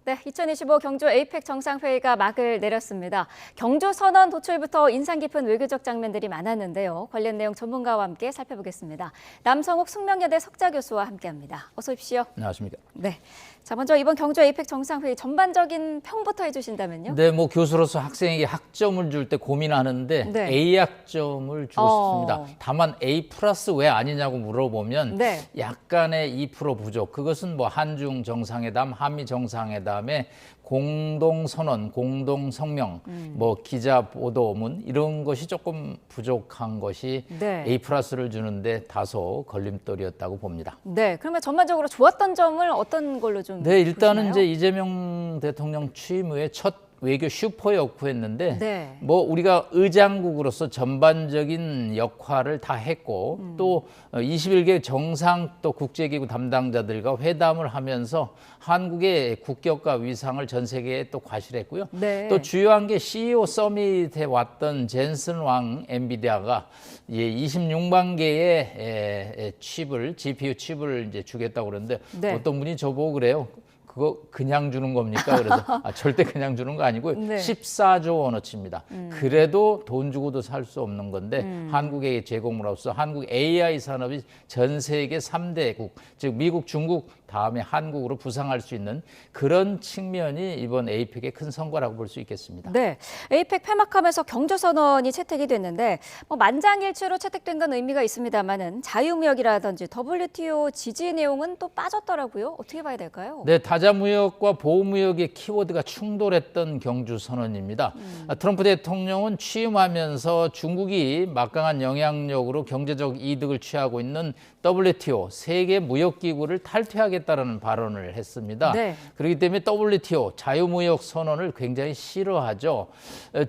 네, 2025 경주 에이펙 정상회의가 막을 내렸습니다. 경주 선언 도출부터 인상 깊은 외교적 장면들이 많았는데요. 관련 내용 전문가와 함께 살펴보겠습니다. 남성욱 숙명여대 석좌 교수와 함께합니다. 어서 오십시오. 안녕하십니까. 네. 자, 먼저 이번 경주 에이펙 정상회의 전반적인 평부터 해주신다면요? 네, 뭐 교수로서 학생에게 학점을 줄 때 고민하는데 네. A 학점을 주고 싶습니다. 다만 A 플러스 왜 아니냐고 물어보면 네. 약간의 2% 부족. 그것은 뭐 한중 정상회담, 한미 정상회담의 공동 선언, 공동 성명, 뭐 기자 보도문 이런 것이 조금 부족한 것이 네. A 플러스를 주는데 다소 걸림돌이었다고 봅니다. 네, 그러면 전반적으로 좋았던 점을 어떤 걸로 좀 네, 일단은 보시나요? 이제 이재명 대통령 취임 후에 첫 외교 슈퍼였고 했는데 네. 뭐 우리가 의장국으로서 전반적인 역할을 다 했고 또 21개 정상 또 국제기구 담당자들과 회담을 하면서 한국의 국격과 위상을 전 세계에 또 과시했고요. 네. 또 주요한 게 CEO 서밋에 왔던 젠슨 왕 엔비디아가 26만 개의 칩을 GPU 칩을 이제 주겠다고 그러는데 네. 어떤 분이 저보고 그래요. 그거 그냥 주는 겁니까? 그래서 절대 그냥 주는 거 아니고 네. 14조 원어치입니다. 그래도 돈 주고도 살 수 없는 건데 한국의 제공으로서 한국 AI 산업이 전 세계 3대국, 즉 미국, 중국 다음에 한국으로 부상할 수 있는 그런 측면이 이번 에이펙의 큰 성과라고 볼 수 있겠습니다. 네, 에이펙 폐막하면서 경주선언이 채택이 됐는데 뭐 만장일치로 채택된 건 의미가 있습니다만은 자유무역이라든지 WTO 지지 내용은 또 빠졌더라고요. 어떻게 봐야 될까요? 네, 다자무역과 보호무역의 키워드가 충돌했던 경주선언입니다. 트럼프 대통령은 취임하면서 중국이 막강한 영향력으로 경제적 이득을 취하고 있는 WTO, 세계무역기구를 탈퇴하겠다라는 발언을 했습니다. 네. 그렇기 때문에 WTO, 자유무역 선언을 굉장히 싫어하죠.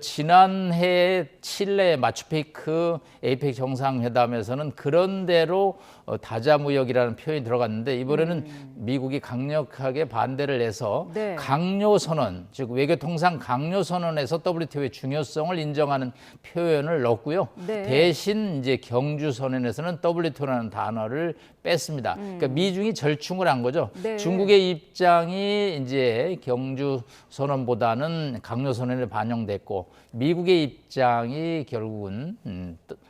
지난해 칠레 마추픽크 에이펙 정상회담에서는 그런대로 다자무역이라는 표현이 들어갔는데 이번에는 미국이 강력하게 반대를 해서 네. 강요선언, 즉 외교통상 강요선언에서 WTO의 중요성을 인정하는 표현을 넣었고요. 네. 대신 이제 경주선언에서는 WTO라는 단어를 뺐습니다. 그러니까 미중이 절충을 한 거죠. 네. 중국의 입장이 이제 경주선언보다는 강요선언에 반영됐고 미국의 입장이 결국은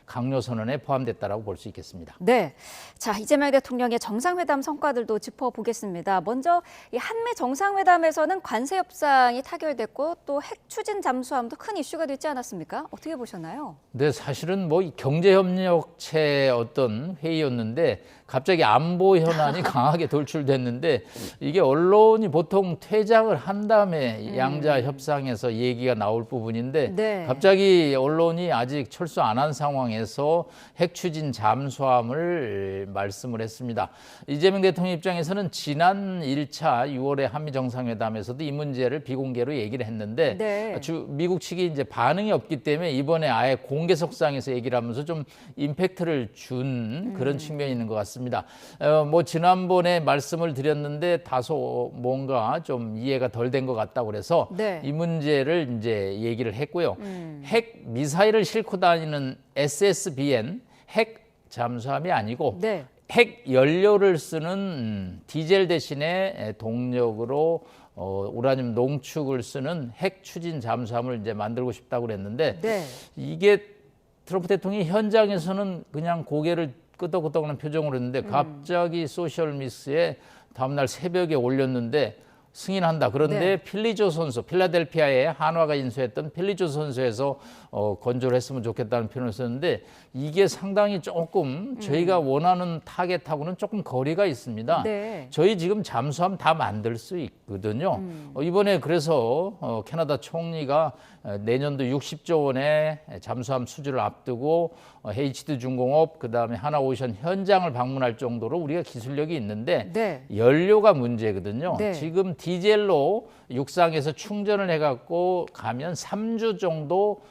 강요선언에 포함됐다라고 볼 수 있겠습니다. 네, 자 이재명 대통령의 정상회담 성과들도 짚어보겠습니다. 먼저 이 한미 정상회담에서는 관세 협상이 타결됐고 또 핵 추진 잠수함도 큰 이슈가 되지 않았습니까? 어떻게 보셨나요? 네, 사실은 뭐 경제협력체 어떤 회의였는데 갑자기 안보 현안이 강하게 돌출됐는데 이게 언론이 보통 퇴장을 한 다음에 양자 협상에서 얘기가 나올 부분인데 네. 갑자기 언론이 아직 철수 안 한 상황에서 핵 추진 잠수함을 말씀을 했습니다. 이재명 대통령 입장에서는 지난 1차 6월에 한미 정상회담에서도 이 문제를 비공개로 얘기를 했는데 네. 미국 측이 이제 반응이 없기 때문에 이번에 아예 공개석상에서 얘기를 하면서 좀 임팩트를 준 그런 측면이 있는 것 같습니다. 뭐 지난번에 말씀을 드렸는데 다소 뭔가 좀 이해가 덜 된 것 같다고 그래서 네. 이 문제를 이제 얘기를 했고요. 핵 미사일을 싣고 다니는 SSBN 핵 잠수함이 아니고 네. 핵 연료를 쓰는 디젤 대신에 동력으로 우라늄 농축을 쓰는 핵 추진 잠수함을 이제 만들고 싶다고 그랬는데 네. 이게 트럼프 대통령이 현장에서는 그냥 고개를 끄덕끄덕하는 표정으로 했는데 갑자기 소셜미스에 다음날 새벽에 올렸는데 승인한다. 그런데 네. 필리조 선수, 필라델피아에 한화가 인수했던 필리조 선수에서 건조를 했으면 좋겠다는 표현을 썼는데 이게 상당히 조금 저희가 원하는 타겟하고는 조금 거리가 있습니다. 네. 저희 지금 잠수함 다 만들 수 있거든요. 이번에 그래서 캐나다 총리가 내년도 60조 원의 잠수함 수주를 앞두고 HD 중공업 그다음에 하나오션 현장을 방문할 정도로 우리가 기술력이 있는데 네. 연료가 문제거든요. 네. 지금 디젤로 육상에서 충전을 해갖고 가면 3주 정도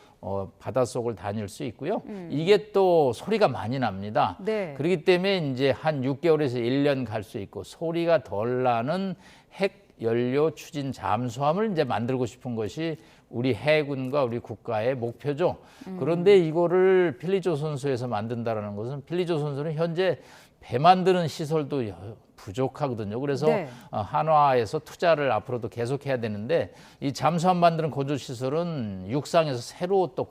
바닷속을 다닐 수 있고요. 이게 또 소리가 많이 납니다. 네. 그렇기 때문에 이제 한 6개월에서 1년 갈 수 있고 소리가 덜 나는 핵 연료 추진 잠수함을 이제 만들고 싶은 것이 우리 해군과 우리 국가의 목표죠. 그런데 이거를 필리조 선수에서 만든다라는 것은 필리조 선수는 현재 배 만드는 시설도 부족하거든요. 그래서 네. 한화에서 투자를 앞으로도 계속해야 되는데 이 잠수함 만드는 건조 시설은 육상에서 새로 또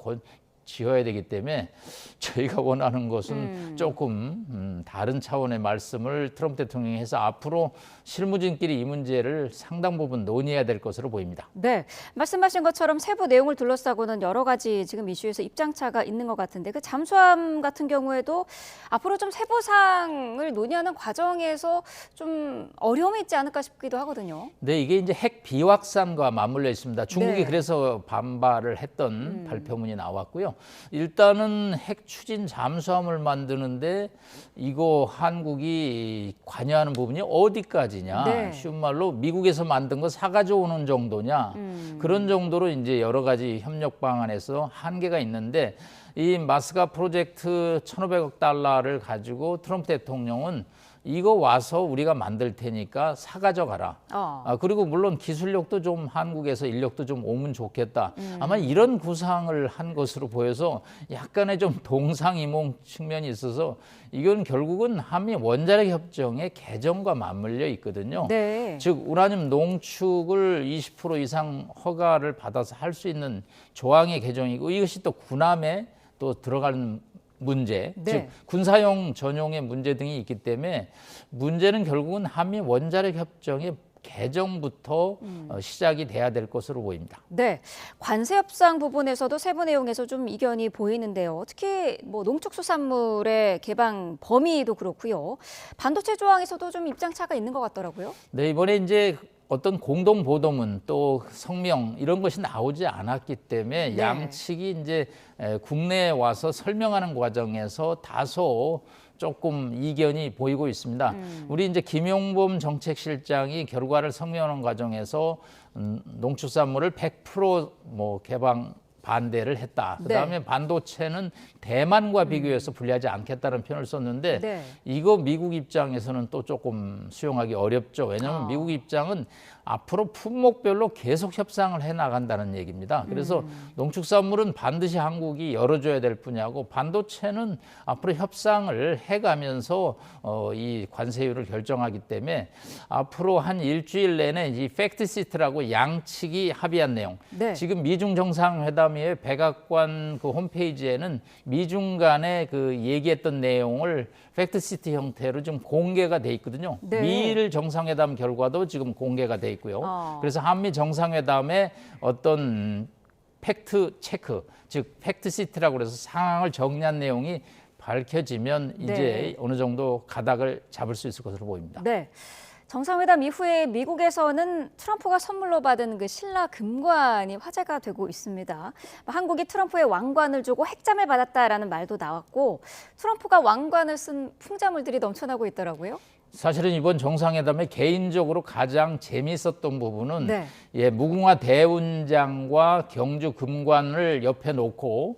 지어야 되기 때문에 저희가 원하는 것은 조금 다른 차원의 말씀을 트럼프 대통령이 해서 앞으로 실무진끼리 이 문제를 상당 부분 논의해야 될 것으로 보입니다. 네, 말씀하신 것처럼 세부 내용을 둘러싸고는 여러 가지 지금 이슈에서 입장차가 있는 것 같은데 그 잠수함 같은 경우에도 앞으로 좀 세부 사항을 논의하는 과정에서 좀 어려움이 있지 않을까 싶기도 하거든요. 네, 이게 이제 핵 비확산과 맞물려 있습니다. 중국이 네. 그래서 반발을 했던 발표문이 나왔고요. 일단은 핵 추진 잠수함을 만드는데 이거 한국이 관여하는 부분이 어디까지냐? 네. 쉬운 말로 미국에서 만든 거 사가져 오는 정도냐? 그런 정도로 이제 여러 가지 협력 방안에서 한계가 있는데 이 마스가 프로젝트 1,500억 달러를 가지고 트럼프 대통령은 이거 와서 우리가 만들 테니까 사가져 가라. 그리고 물론 기술력도 좀 한국에서 인력도 좀 오면 좋겠다. 아마 이런 구상을 한 것으로 보여서 약간의 좀 동상이몽 측면이 있어서 이건 결국은 한미 원자력 협정의 개정과 맞물려 있거든요. 네. 즉 우라늄 농축을 20% 이상 허가를 받아서 할 수 있는 조항의 개정이고 이것이 또 군함에 또 들어가는 문제, 네. 즉 군사용 전용의 문제 등이 있기 때문에 문제는 결국은 한미 원자력 협정의 개정부터 시작이 돼야 될 것으로 보입니다. 네, 관세 협상 부분에서도 세부 내용에서 좀 이견이 보이는데요. 특히 뭐 농축수산물의 개방 범위도 그렇고요. 반도체 조항에서도 좀 입장차가 있는 것 같더라고요. 네, 이번에 이제 어떤 공동 보도문 또 성명 이런 것이 나오지 않았기 때문에 네. 양측이 이제 국내에 와서 설명하는 과정에서 다소 조금 이견이 보이고 있습니다. 우리 이제 김용범 정책실장이 결과를 성명하는 과정에서 농축산물을 100% 개방 반대를 했다. 그다음에 네. 반도체는 대만과 비교해서 불리하지 않겠다는 표현을 썼는데 네. 이거 미국 입장에서는 또 조금 수용하기 어렵죠. 왜냐하면 미국 입장은 앞으로 품목별로 계속 협상을 해 나간다는 얘기입니다. 그래서 농축산물은 반드시 한국이 열어줘야 될 분야고 반도체는 앞으로 협상을 해가면서 이 관세율을 결정하기 때문에 앞으로 한 일주일 내내 이 팩트시트라고 양측이 합의한 내용. 네. 지금 미중 정상회담의 백악관 그 홈페이지에는 미중 간에 그 얘기했던 내용을 팩트시트 형태로 좀 공개가 돼 있거든요. 네. 미일 정상회담 결과도 지금 공개가 돼 있고요. 그래서 한미 정상회담의 어떤 팩트 체크, 즉 팩트시트라고 그래서 상황을 정리한 내용이 밝혀지면 네. 이제 어느 정도 가닥을 잡을 수 있을 것으로 보입니다. 네. 정상회담 이후에 미국에서는 트럼프가 선물로 받은 그 신라 금관이 화제가 되고 있습니다. 한국이 트럼프의 왕관을 주고 핵잠을 받았다라는 말도 나왔고 트럼프가 왕관을 쓴 풍자물들이 넘쳐나고 있더라고요. 사실은 이번 정상회담에 개인적으로 가장 재미있었던 부분은 네. 무궁화 대운장과 경주 금관을 옆에 놓고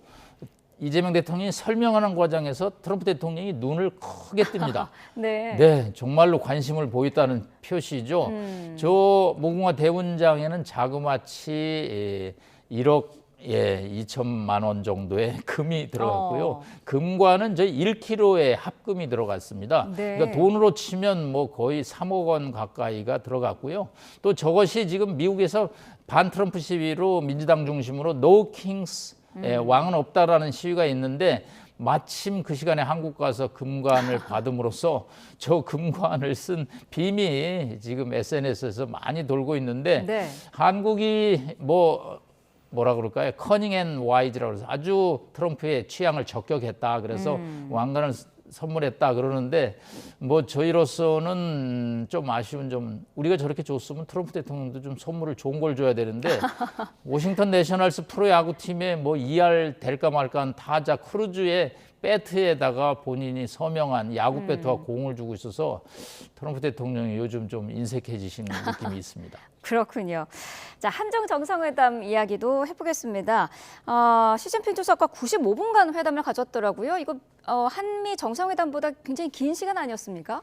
이재명 대통령이 설명하는 과정에서 트럼프 대통령이 눈을 크게 뜹니다. 네. 네, 정말로 관심을 보였다는 표시죠. 저 무궁화 대운장에는 자그마치 1억 2천만 원 정도의 금이 들어갔고요. 금관은 저희 1kg의 합금이 들어갔습니다. 네. 그러니까 돈으로 치면 뭐 거의 3억 원 가까이가 들어갔고요. 또 저것이 지금 미국에서 반 트럼프 시위로 민주당 중심으로 No Kings 왕은 없다라는 시위가 있는데 마침 그 시간에 한국 가서 금관을 받음으로써 저 금관을 쓴 빔이 지금 SNS에서 많이 돌고 있는데 네. 한국이 뭐라 그럴까요? 커닝 앤 와이즈라고 해서 아주 트럼프의 취향을 적격했다. 그래서 왕관을 선물했다 그러는데 저희로서는 좀 아쉬운 점 우리가 저렇게 줬으면 트럼프 대통령도 좀 선물을 좋은 걸 줘야 되는데 워싱턴 내셔널스 프로야구팀에 ER 될까 말까 한 타자 크루즈의 배트에다가 본인이 서명한 야구 배트와 공을 주고 있어서 트럼프 대통령이 요즘 좀 인색해지시는 느낌이 있습니다. 그렇군요. 자, 한중 정상회담 이야기도 해보겠습니다. 시진핑 주석과 95분간 회담을 가졌더라고요. 이거 한미 정상회담보다 굉장히 긴 시간 아니었습니까?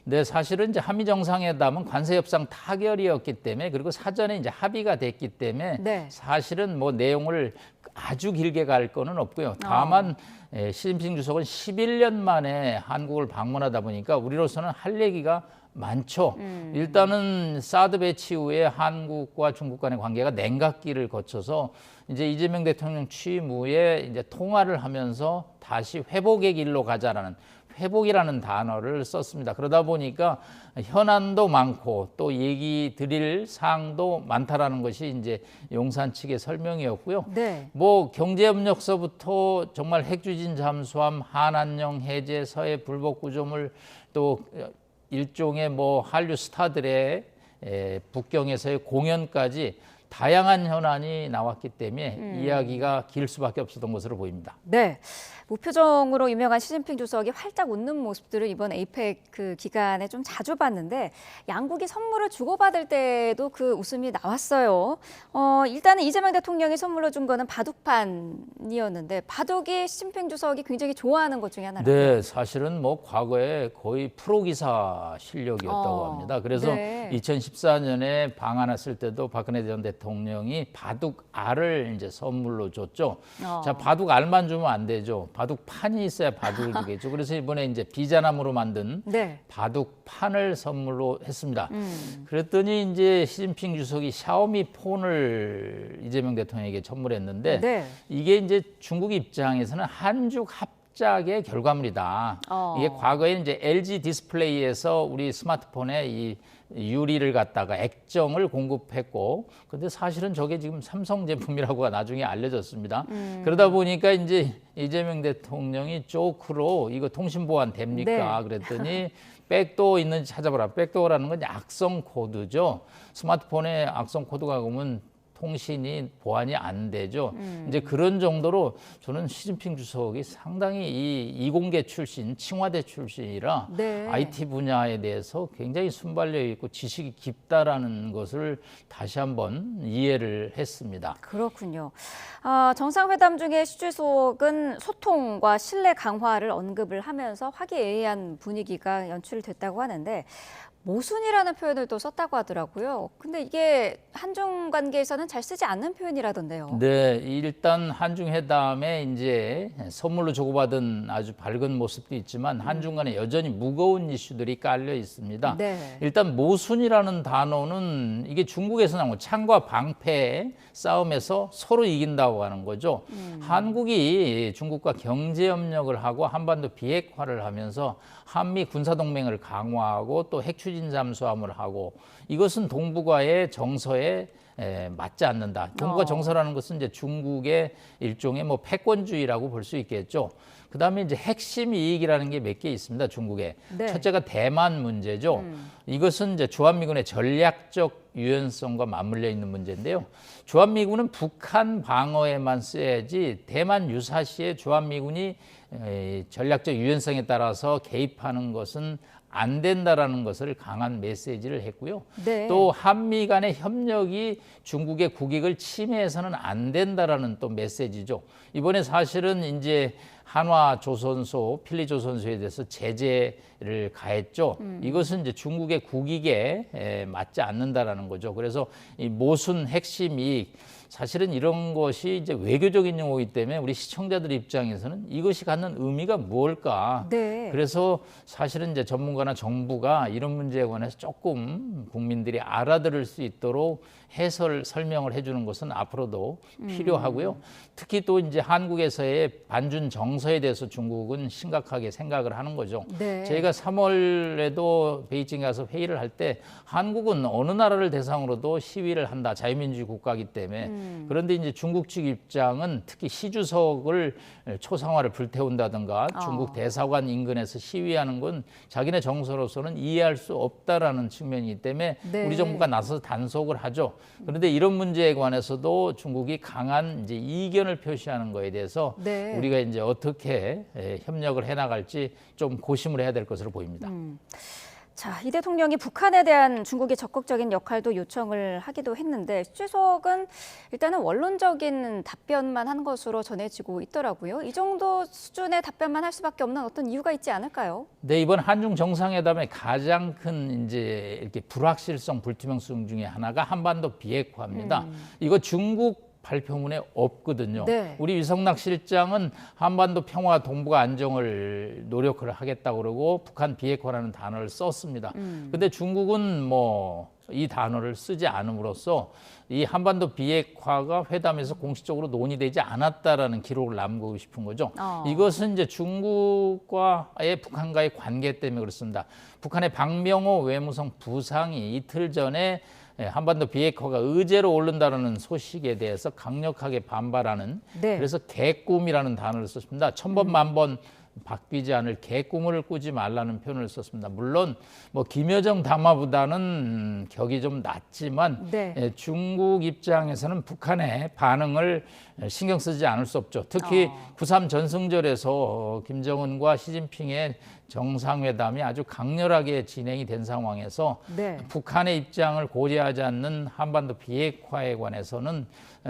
네, 사실은 이제 한미 정상회담은 관세 협상 타결이었기 때문에 그리고 사전에 이제 합의가 됐기 때문에 네. 사실은 뭐 내용을 아주 길게 갈 거는 없고요. 다만 시진핑 주석은 11년 만에 한국을 방문하다 보니까 우리로서는 할 얘기가 많죠. 일단은 사드 배치 후에 한국과 중국 간의 관계가 냉각기를 거쳐서 이제 이재명 대통령 취임 후에 이제 통화를 하면서 다시 회복의 길로 가자라는 회복이라는 단어를 썼습니다. 그러다 보니까 현안도 많고 또 얘기 드릴 사항도 많다라는 것이 이제 용산 측의 설명이었고요. 네. 뭐 경제협력서부터 정말 핵추진 잠수함, 한안령 해제, 서해 불복 구조물 또 일종의 뭐 한류 스타들의 북경에서의 공연까지 다양한 현안이 나왔기 때문에 이야기가 길 수밖에 없었던 것으로 보입니다. 네. 무표정으로 유명한 시진핑 주석이 활짝 웃는 모습들을 이번 에이펙 그 기간에 좀 자주 봤는데 양국이 선물을 주고받을 때도 그 웃음이 나왔어요. 일단은 이재명 대통령이 선물로 준 거는 바둑판이었는데 바둑이 시진핑 주석이 굉장히 좋아하는 것 중에 하나라고요. 네, 사실은 뭐 과거에 거의 프로 기사 실력이었다고 합니다. 그래서 네. 2014년에 방한했을 때도 박근혜 전 대통령이 바둑 알을 이제 선물로 줬죠. 자, 바둑 알만 주면 안 되죠. 바둑판이 있어야 바둑을 주겠죠. 그래서 이번에 이제 비자나무로 만든 네. 바둑판을 선물로 했습니다. 그랬더니 이제 시진핑 주석이 샤오미 폰을 이재명 대통령에게 선물했는데 네. 이게 이제 중국 입장에서는 한중 합작의 결과물이다. 이게 과거에 이제 LG 디스플레이에서 우리 스마트폰에 이 유리를 갖다가 액정을 공급했고, 근데 사실은 저게 지금 삼성 제품이라고 나중에 알려졌습니다. 그러다 보니까 이제 이재명 대통령이 조크로 이거 통신 보안 됩니까? 네. 그랬더니 백도어 있는지 찾아보라. 백도어라는 건 악성 코드죠. 스마트폰에 악성 코드가 오면 통신이 보안이 안 되죠. 이제 그런 정도로 저는 시진핑 주석이 상당히 이 이공계 출신, 칭화대 출신이라 네. IT 분야에 대해서 굉장히 순발력 있고 지식이 깊다라는 것을 다시 한번 이해를 했습니다. 그렇군요. 정상회담 중에 시 주석은 소통과 신뢰 강화를 언급을 하면서 화기애애한 분위기가 연출됐다고 하는데 모순이라는 표현을 또 썼다고 하더라고요. 근데 이게 한중 관계에서는 잘 쓰지 않는 표현이라던데요. 네, 일단 한중 회담에 이제 선물로 주고받은 아주 밝은 모습도 있지만 한중 간에 여전히 무거운 이슈들이 깔려 있습니다. 네. 일단 모순이라는 단어는 이게 중국에서 나온 창과 방패 싸움에서 서로 이긴다고 하는 거죠. 한국이 중국과 경제 협력을 하고 한반도 비핵화를 하면서 한미 군사 동맹을 강화하고 또 핵추진 잠수함을 하고 이것은 동북아의 정서에 맞지 않는다. 동북아 정서라는 것은 이제 중국의 일종의 뭐 패권주의라고 볼 수 있겠죠. 그다음에 이제 핵심 이익이라는 게 몇 개 있습니다. 중국에. 네. 첫째가 대만 문제죠. 이것은 이제 주한미군의 전략적 유연성과 맞물려 있는 문제인데요. 주한미군은 북한 방어에만 써야지 대만 유사시에 주한미군이 전략적 유연성에 따라서 개입하는 것은 안 된다라는 것을 강한 메시지를 했고요. 네. 또 한미 간의 협력이 중국의 국익을 침해해서는 안 된다라는 또 메시지죠. 이번에 사실은 이제 한화 조선소, 필리 조선소에 대해서 제재를 가했죠. 이것은 이제 중국의 국익에 맞지 않는다라는 거죠. 그래서 이 모순 핵심 이익 사실은 이런 것이 이제 외교적인 용어이기 때문에 우리 시청자들 입장에서는 이것이 갖는 의미가 무엇일까? 네. 그래서 사실은 이제 전문가나 정부가 이런 문제에 관해서 조금 국민들이 알아들을 수 있도록 해설 설명을 해주는 것은 앞으로도 필요하고요. 특히 또 이제 한국에서의 반준 정서에 대해서 중국은 심각하게 생각을 하는 거죠. 네. 저희가 3월에도 베이징에 가서 회의를 할 때 한국은 어느 나라를 대상으로도 시위를 한다. 자유민주주의 국가이기 때문에. 그런데 이제 중국 측 입장은 특히 시 주석을 초상화를 불태운다든가 중국 대사관 인근에서 시위하는 건 자기네 정서로서는 이해할 수 없다라는 측면이기 때문에 네. 우리 정부가 나서서 단속을 하죠. 그런데 이런 문제에 관해서도 중국이 강한 이제 이견을 표시하는 거에 대해서 네. 우리가 이제 어떻게 협력을 해나갈지 좀 고심을 해야 될 것으로 보입니다. 자, 이 대통령이 북한에 대한 중국의 적극적인 역할도 요청을 하기도 했는데 시 주석은 일단은 원론적인 답변만 한 것으로 전해지고 있더라고요. 이 정도 수준의 답변만 할 수밖에 없는 어떤 이유가 있지 않을까요? 네, 이번 한중 정상회담의 가장 큰 이제 이렇게 불확실성, 불투명성 중에 하나가 한반도 비핵화입니다. 이거 중국 발표문에 없거든요. 네. 우리 유성락 실장은 한반도 평화 동북아 안정을 노력을 하겠다고 그러고 북한 비핵화라는 단어를 썼습니다. 근데 중국은 뭐 이 단어를 쓰지 않음으로써 이 한반도 비핵화가 회담에서 공식적으로 논의되지 않았다라는 기록을 남기고 싶은 거죠. 이것은 이제 중국과의 북한과의 관계 때문에 그렇습니다. 북한의 박명호 외무성 부상이 이틀 전에 한반도 비핵화가 의제로 오른다는 소식에 대해서 강력하게 반발하는 네. 그래서 개꿈이라는 단어를 썼습니다. 천번 만번 바뀌지 않을 개꿈을 꾸지 말라는 표현을 썼습니다. 물론 뭐 김여정 담화보다는 격이 좀 낮지만 네. 중국 입장에서는 북한의 반응을 신경 쓰지 않을 수 없죠. 특히 9.3 전승절에서 김정은과 시진핑의 정상회담이 아주 강렬하게 진행이 된 상황에서 네. 북한의 입장을 고려하지 않는 한반도 비핵화에 관해서는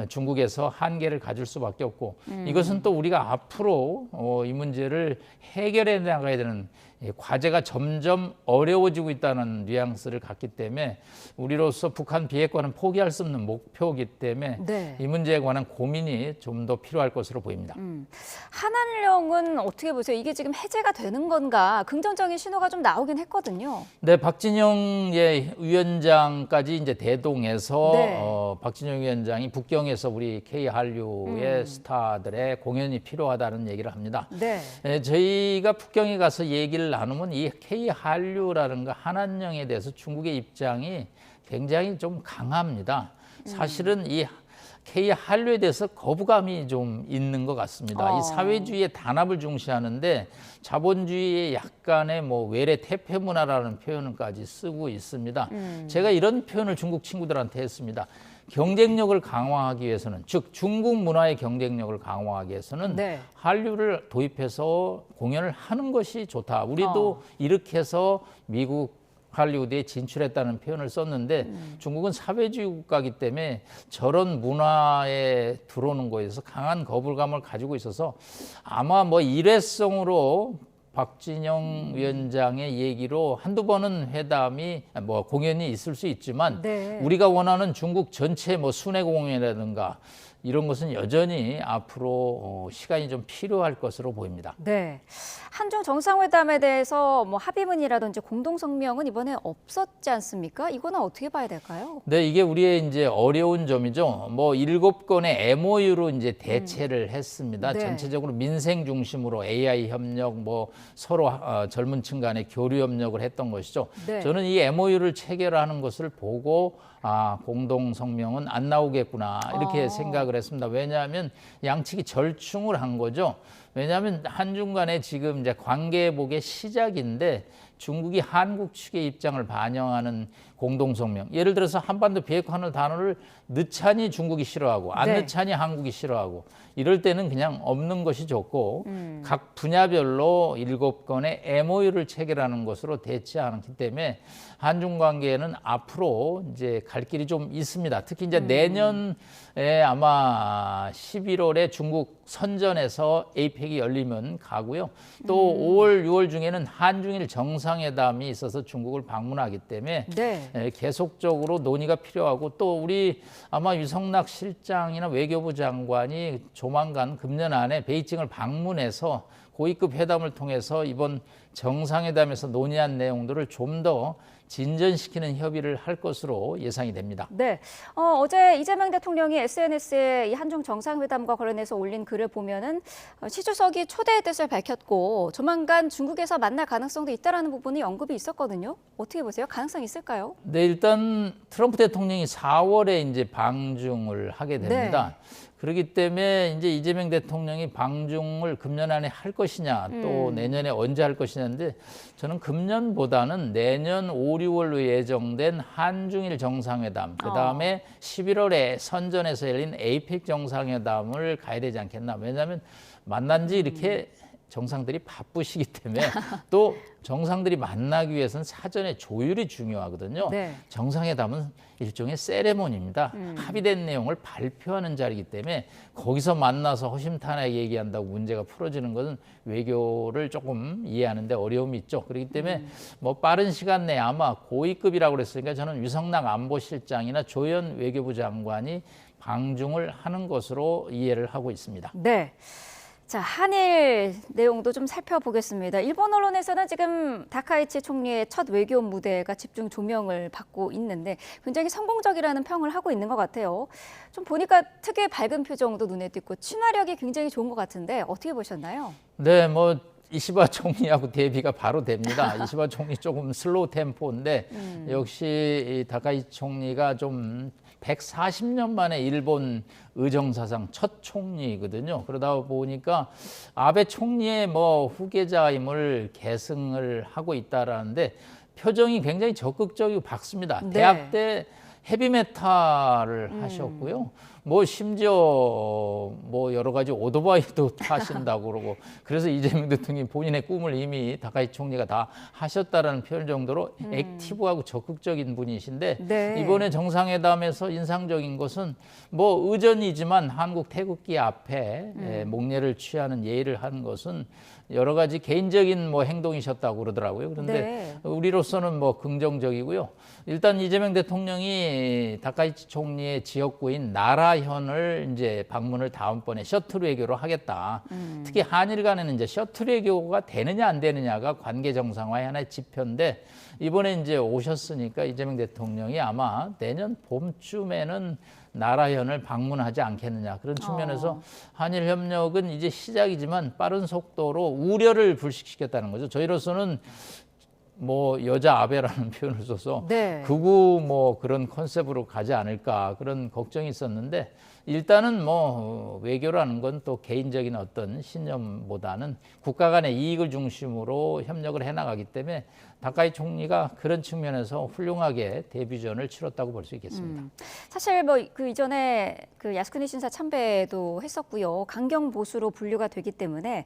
중국에서 한계를 가질 수밖에 없고 이것은 또 우리가 앞으로 이 문제를 해결해 나가야 되는 과제가 점점 어려워지고 있다는 뉘앙스를 갖기 때문에 우리로서 북한 비핵화는 포기할 수 없는 목표이기 때문에 네. 이 문제에 관한 고민이 좀 더 필요할 것으로 보입니다. 한한령은 어떻게 보세요? 이게 지금 해제가 되는 건가? 긍정적인 신호가 좀 나오긴 했거든요. 네, 박진영 위원장까지 이제 대동해서 네. 박진영 위원장이 북경에서 우리 K 한류의 스타들의 공연이 필요하다는 얘기를 합니다. 네. 저희가 북경에 가서 얘기를 나누면 이 K 한류라든가 한한령에 대해서 중국의 입장이 굉장히 좀 강합니다. 사실은 이 K 한류에 대해서 거부감이 좀 있는 것 같습니다. 이 사회주의의 단합을 중시하는데 자본주의의 약간의 뭐 외래 태폐 문화라는 표현까지 쓰고 있습니다. 제가 이런 표현을 중국 친구들한테 했습니다. 경쟁력을 강화하기 위해서는, 즉 중국 문화의 경쟁력을 강화하기 위해서는 네. 한류를 도입해서 공연을 하는 것이 좋다. 우리도 이렇게 해서 미국 할리우드에 진출했다는 표현을 썼는데 중국은 사회주의 국가이기 때문에 저런 문화에 들어오는 거에서 강한 거부감을 가지고 있어서 아마 뭐 일회성으로 박진영 위원장의 얘기로 한두 번은 회담이 뭐 공연이 있을 수 있지만 네. 우리가 원하는 중국 전체 뭐 순회 공연이라든가 이런 것은 여전히 앞으로 시간이 좀 필요할 것으로 보입니다. 네. 한중 정상회담에 대해서 뭐 합의문이라든지 공동성명은 이번에 없었지 않습니까? 이거는 어떻게 봐야 될까요? 네, 이게 우리의 이제 어려운 점이죠. 뭐 7건의 MOU로 이제 대체를 했습니다. 네. 전체적으로 민생 중심으로 AI 협력, 뭐 서로 젊은 층 간의 교류 협력을 했던 것이죠. 네. 저는 이 MOU를 체결하는 것을 보고 공동 성명은 안 나오겠구나 이렇게 생각을 했습니다. 왜냐하면 양측이 절충을 한 거죠. 왜냐하면 한중 간에 지금 이제 관계 회복의 시작인데 중국이 한국 측의 입장을 반영하는 공동성명. 예를 들어서 한반도 비핵화하는 단어를 늦찬이 중국이 싫어하고 안 네. 늦찬이 한국이 싫어하고 이럴 때는 그냥 없는 것이 좋고 각 분야별로 7건의 MOU를 체결하는 것으로 대체하기 때문에 한중 관계에는 앞으로 이제 갈 길이 좀 있습니다. 특히 이제 내년에 아마 11월에 중국 선전에서 APEC이 열리면 가고요. 또 5월, 6월 중에는 한중일 정상회담이 있어서 중국을 방문하기 때문에 네. 계속적으로 논의가 필요하고 또 우리 아마 유성락 실장이나 외교부 장관이 조만간 금년 안에 베이징을 방문해서 고위급 회담을 통해서 이번 정상회담에서 논의한 내용들을 좀 더 진전시키는 협의를 할 것으로 예상이 됩니다. 네. 어제 이재명 대통령이 SNS에 이 한중 정상회담과 관련해서 올린 글을 보면은 시 주석이 초대의 뜻을 밝혔고 조만간 중국에서 만날 가능성도 있다라는 부분이 언급이 있었거든요. 어떻게 보세요? 가능성 있을까요? 네, 일단 트럼프 대통령이 4월에 이제 방중을 하게 됩니다. 그렇기 때문에 이제 이재명 대통령이 방중을 금년 안에 할 것이냐 또 내년에 언제 할 것이냐인데 저는 금년보다는 내년 5, 6월로 예정된 한중일 정상회담 그다음에 11월에 선전에서 열린 APEC 정상회담을 가야 되지 않겠나. 왜냐하면 만난 지 이렇게 정상들이 바쁘시기 때문에 또 정상들이 만나기 위해서는 사전에 조율이 중요하거든요. 네. 정상회담은 일종의 세레모니입니다. 합의된 내용을 발표하는 자리이기 때문에 거기서 만나서 허심탄회하게 얘기한다고 문제가 풀어지는 것은 외교를 조금 이해하는 데 어려움이 있죠. 그렇기 때문에 뭐 빠른 시간 내에 아마 고위급이라고 그랬으니까 저는 유성락 안보실장이나 조현 외교부 장관이 방중을 하는 것으로 이해를 하고 있습니다. 네. 자, 한일 내용도 좀 살펴보겠습니다. 일본 언론에서는 지금 다카이치 총리의 첫 외교 무대가 집중 조명을 받고 있는데 굉장히 성공적이라는 평을 하고 있는 것 같아요. 좀 보니까 특유의 밝은 표정도 눈에 띄고 친화력이 굉장히 좋은 것 같은데 어떻게 보셨나요? 네, 뭐 이시바 총리하고 대비가 바로 됩니다. 이시바 총리 조금 슬로우 템포인데 역시 이 다카이치 총리가 좀 140년 만에 일본 의정사상 첫 총리거든요. 그러다 보니까 아베 총리의 뭐 후계자임을 계승을 하고 있다라는데 표정이 굉장히 적극적이고 밝습니다. 네. 대학 때 헤비메탈을 하셨고요. 뭐 심지어 뭐 여러 가지 오토바이도 타신다고 그러고 그래서 이재명 대통령이 본인의 꿈을 이미 다카이치 총리가 다 하셨다라는 표현 정도로 액티브하고 적극적인 분이신데 네. 이번에 정상회담에서 인상적인 것은 뭐 의전이지만 한국 태극기 앞에 목례를 취하는 예의를 하는 것은 여러 가지 개인적인 뭐 행동이셨다고 그러더라고요. 그런데 네. 우리로서는 뭐 긍정적이고요. 일단 이재명 대통령이 다카이치 총리의 지역구인 나라현을 이제 방문을 다음번에 셔틀 외교로 하겠다. 특히 한일 간에는 이제 셔틀 외교가 되느냐 안 되느냐가 관계 정상화의 하나의 지표인데 이번에 이제 오셨으니까 이재명 대통령이 아마 내년 봄쯤에는 나라현을 방문하지 않겠느냐 그런 측면에서 한일 협력은 이제 시작이지만 빠른 속도로 우려를 불식시켰다는 거죠. 저희로서는 뭐 여자 아베라는 표현을 써서 네. 극우 뭐 그런 컨셉으로 가지 않을까 그런 걱정이 있었는데 일단은 뭐 외교라는 건 또 개인적인 어떤 신념보다는 국가 간의 이익을 중심으로 협력을 해나가기 때문에 다카이 총리가 그런 측면에서 훌륭하게 데뷔전을 치렀다고 볼 수 있겠습니다. 사실 뭐 그 이전에 그 야스쿠니 신사 참배도 했었고요. 강경 보수로 분류가 되기 때문에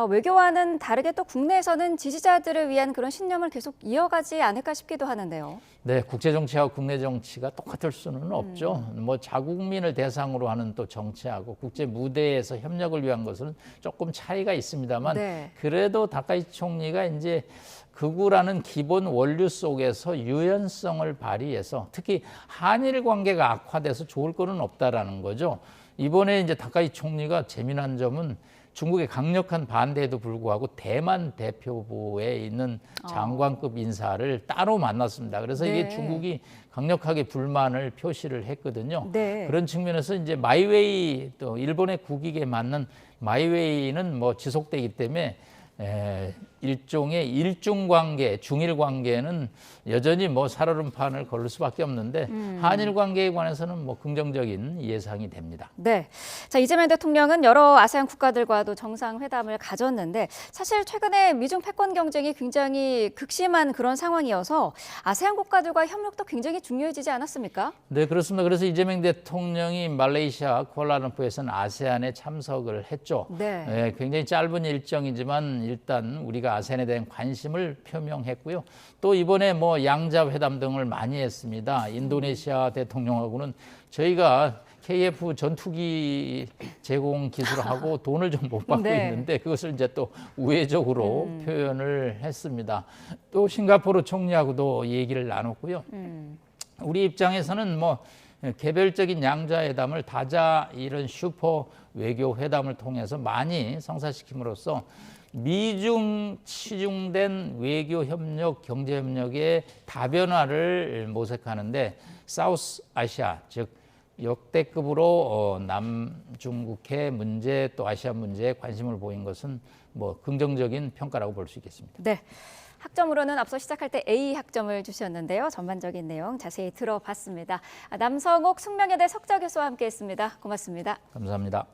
외교와는 다르게 또 국내에서는 지지자들을 위한 그런 신념을 계속 이어가지 않을까 싶기도 하는데요. 네, 국제 정치하고 국내 정치가 똑같을 수는 없죠. 뭐 자국민을 대상으로 하는 또 정치하고 국제 무대에서 협력을 위한 것은 조금 차이가 있습니다만 네. 그래도 다카이치 총리가 이제 극우라는 기본 원류 속에서 유연성을 발휘해서 특히 한일 관계가 악화돼서 좋을 거는 없다라는 거죠. 이번에 이제 다카이치 총리가 재미난 점은 중국의 강력한 반대에도 불구하고 대만 대표부에 있는 장관급 인사를 따로 만났습니다. 그래서 이게 네. 중국이 강력하게 불만을 표시를 했거든요. 네. 그런 측면에서 이제 마이웨이 또 일본의 국익에 맞는 마이웨이는 뭐 지속되기 때문에 일종의 일중 관계, 중일 관계는 여전히 뭐 살얼음판을 걸을 수밖에 없는데 한일 관계에 관해서는 뭐 긍정적인 예상이 됩니다. 네. 자, 이재명 대통령은 여러 아세안 국가들과도 정상회담을 가졌는데 사실 최근에 미중 패권 경쟁이 굉장히 극심한 그런 상황이어서 아세안 국가들과의 협력도 굉장히 중요해지지 않았습니까? 네, 그렇습니다. 그래서 이재명 대통령이 말레이시아 쿠알라룸푸르에서는 아세안에 참석을 했죠. 네. 굉장히 짧은 일정이지만 일단 우리가 아세안에 대한 관심을 표명했고요. 또 이번에 뭐 양자 회담 등을 많이 했습니다. 인도네시아 대통령하고는 저희가 KF 전투기 제공 기술하고 돈을 좀 못 받고 네. 있는데 그것을 이제 또 우회적으로 표현을 했습니다. 또 싱가포르 총리하고도 얘기를 나눴고요. 우리 입장에서는 뭐 개별적인 양자회담을 다자 이런 슈퍼 외교 회담을 통해서 많이 성사시킴으로써 미중 치중된 외교 협력, 경제 협력의 다변화를 모색하는데 사우스 아시아 즉 역대급으로 남중국해 문제 또 아시아 문제에 관심을 보인 것은 뭐 긍정적인 평가라고 볼 수 있겠습니다. 네. 학점으로는 앞서 시작할 때 A 학점을 주셨는데요. 전반적인 내용 자세히 들어봤습니다. 남성옥 숙명여대 석좌 교수와 함께했습니다. 고맙습니다. 감사합니다.